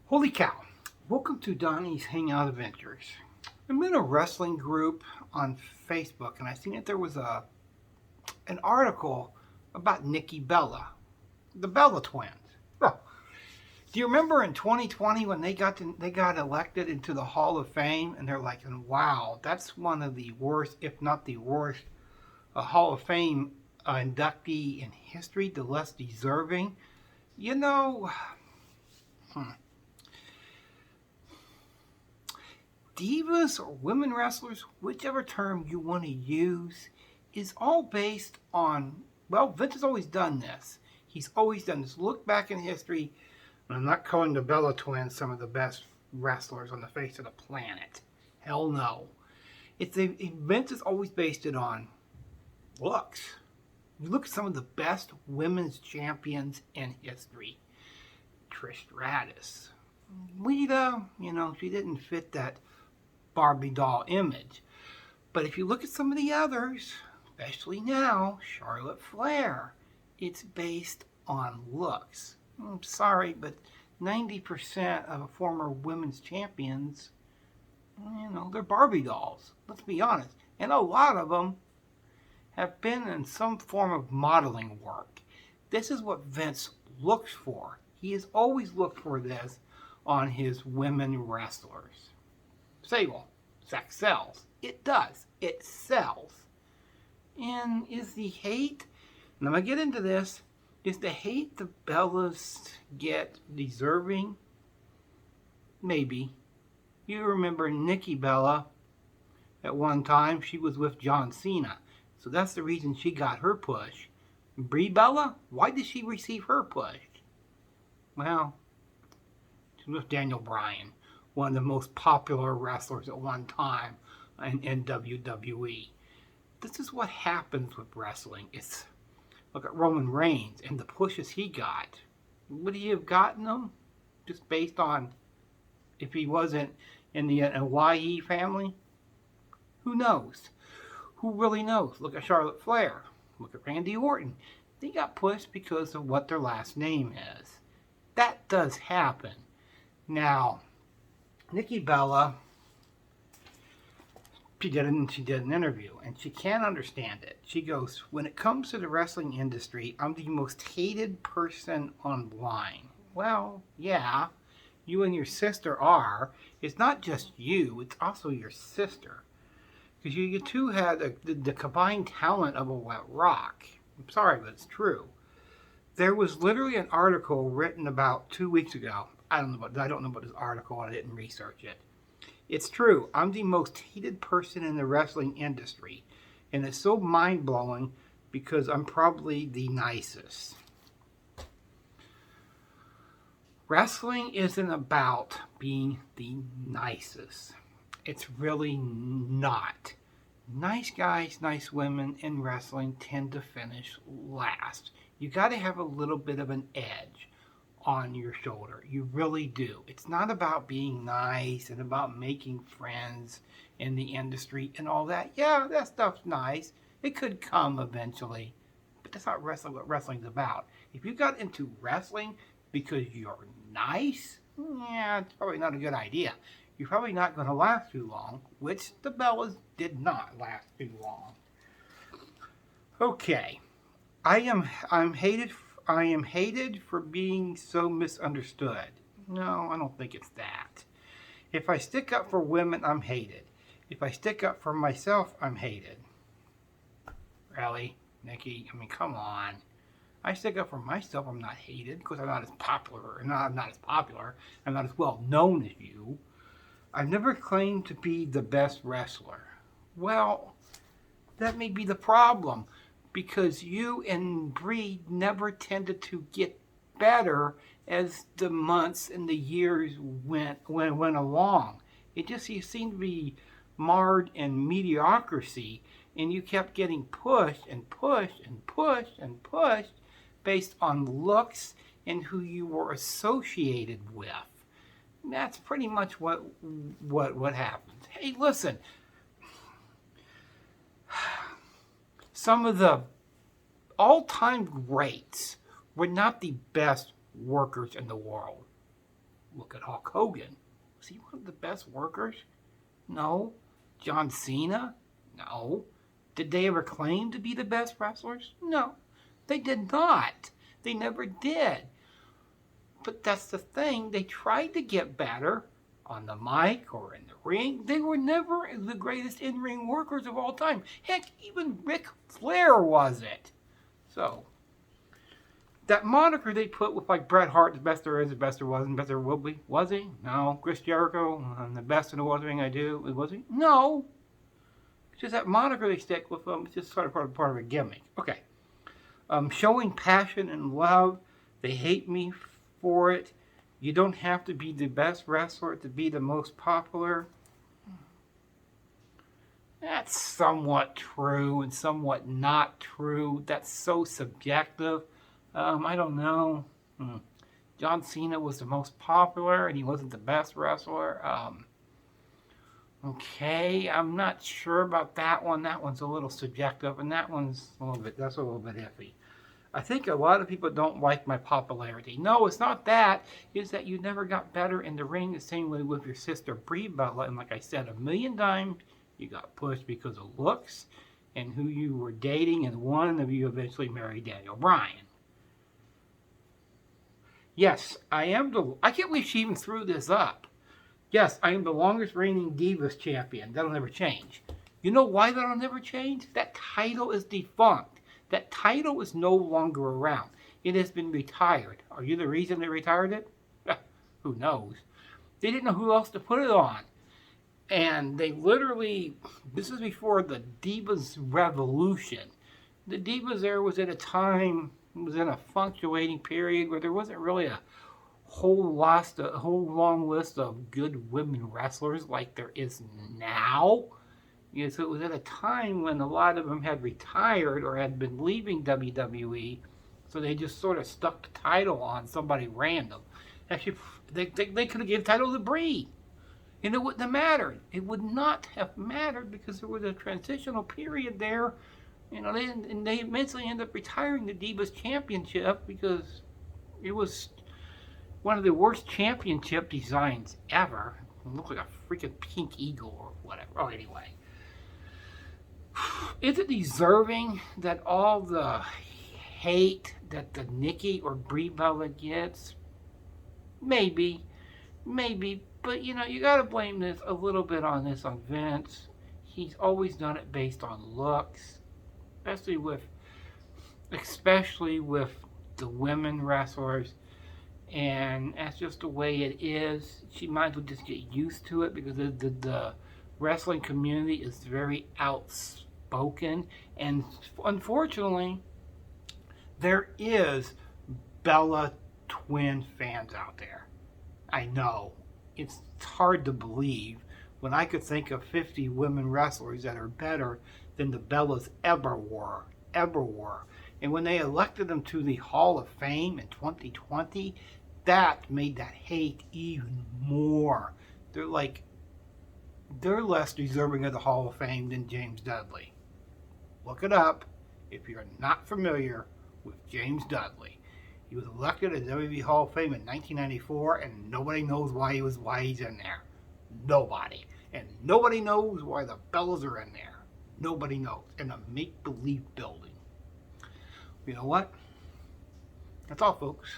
Holy cow. Welcome to Donnie's Hangout Adventures. I'm in a wrestling group on Facebook and I seen that there was an article about Nikki Bella, the Bella twins. Well, do you remember in 2020 when they got elected into the Hall of Fame and they're like, wow, that's one of the worst, if not the worst, Hall of Fame inductee in history, the less deserving. You know, divas or women wrestlers, whichever term you want to use, is all based on, well, Vince has always done this. He's always done this. Look back in history, and I'm not calling the Bella twins some of the best wrestlers on the face of the planet. Hell no. Vince has always based it on looks. You look at some of the best women's champions in history. Trish Stratus. Lita, she didn't fit that Barbie doll image. But if you look at some of the others, especially now, Charlotte Flair, it's based on looks. I'm sorry, but 90% of a former women's champions, they're Barbie dolls. Let's be honest. And a lot of them have been in some form of modeling work. This is what Vince looks for. He has always looked for this on his women wrestlers. Say, well, sex sells. It does. It sells. And is the hate, and I'm going to get into this, is the hate the Bellas get deserving? Maybe. You remember Nikki Bella at one time, she was with John Cena. So that's the reason she got her push. Brie Bella, why did she receive her push? Well, she was with Daniel Bryan, one of the most popular wrestlers at one time in WWE. This is what happens with wrestling. Look at Roman Reigns and the pushes he got. Would he have gotten them just based on if he wasn't in the YE family? Who knows? Who really knows? Look at Charlotte Flair. Look at Randy Orton. They got pushed because of what their last name is. That does happen. Now, Nikki Bella, she did an interview, and she can't understand it. She goes, when it comes to the wrestling industry, I'm the most hated person online. Well, yeah, you and your sister are. It's not just you, it's also your sister. Because you two had the combined talent of a wet rock. I'm sorry, but it's true. There was literally an article written about 2 weeks ago. I don't know about this article. I didn't research it. It's true. I'm the most hated person in the wrestling industry. And it's so mind-blowing because I'm probably the nicest. Wrestling isn't about being the nicest. It's really not. Nice guys, nice women in wrestling tend to finish last. You got to have a little bit of an edge on your shoulder. You really do. It's not about being nice and about making friends in the industry and all that. Yeah, that stuff's nice. It could come eventually. But that's not what wrestling's about. If you got into wrestling because you're nice, yeah, it's probably not a good idea. You're probably not going to last too long, which the Bellas did not last too long. Okay, I am hated for being so misunderstood. No, I don't think it's that. If I stick up for women, I'm hated. If I stick up for myself, I'm hated. Really, Nikki? I mean, come on. I stick up for myself, I'm not hated because I'm not as popular. I'm not as popular. I'm not as well known as you. I've never claimed to be the best wrestler. Well, that may be the problem because you and Brie never tended to get better as the months and the years went along. You seemed to be marred in mediocrity, and you kept getting pushed and pushed and pushed and pushed based on looks and who you were associated with. That's pretty much what happens. Hey, listen. Some of the all-time greats were not the best workers in the world. Look at Hulk Hogan. Was he one of the best workers? No. John Cena? No. Did they ever claim to be the best wrestlers? No. They did not. They never did. But that's the thing. They tried to get better on the mic or in the ring. They were never the greatest in-ring workers of all time. Heck, even Ric Flair was it. So, that moniker they put with like Bret Hart, the best there is, the best there was, and the best there will be. Was he? No. Chris Jericho, I'm the best in the one thing I do. Was he? No. It's just that moniker they stick with them. It's just sort of part of a gimmick. Okay. Showing passion and love. They hate me for it. You don't have to be the best wrestler to be the most popular. That's somewhat true and somewhat not true. That's so subjective. I don't know. John Cena was the most popular and he wasn't the best wrestler. Okay, I'm not sure about that one. That one's a little subjective, and that's a little bit iffy. I think a lot of people don't like my popularity. No, it's not that. It's that you never got better in the ring the same way with your sister Brie Bella. And like I said a million times, you got pushed because of looks and who you were dating, and one of you eventually married Daniel Bryan. Yes, I can't believe she even threw this up. Yes, I am the longest reigning Divas champion. That'll never change. You know why that'll never change? That title is defunct. That title is no longer around. It has been retired. Are you the reason they retired it? Who knows? They didn't know who else to put it on. And they literally, this is before the Divas Revolution. The Divas era was at a time, was in a fluctuating period where there wasn't really a whole long list of good women wrestlers like there is now. Yeah, so it was at a time when a lot of them had retired or had been leaving WWE, so they just sort of stuck the title on somebody random. Actually, they could have given the title to Brie, and it wouldn't have mattered. It would not have mattered because there was a transitional period there. You know, they eventually ended up retiring the Divas Championship because it was one of the worst championship designs ever. It looked like a freaking pink eagle or whatever. Oh, anyway. Is it deserving that all the hate that the Nikki or Brie Bella gets? Maybe. But, you know, you got to blame this a little bit on Vince. He's always done it based on looks. Especially with the women wrestlers. And that's just the way it is. She might as well just get used to it because the wrestling community is very outspoken. And unfortunately, there is Bella twin fans out there. I know. It's hard to believe when I could think of 50 women wrestlers that are better than the Bellas ever were. And when they elected them to the Hall of Fame in 2020, that made that hate even more. They're less deserving of the Hall of Fame than James Dudley. Look it up if you're not familiar with James Dudley. He was elected to the WWE Hall of Fame in 1994, and nobody knows why he's in there. Nobody. And nobody knows why the Bellas are in there. Nobody knows. In a make-believe building. You know what? That's all, folks.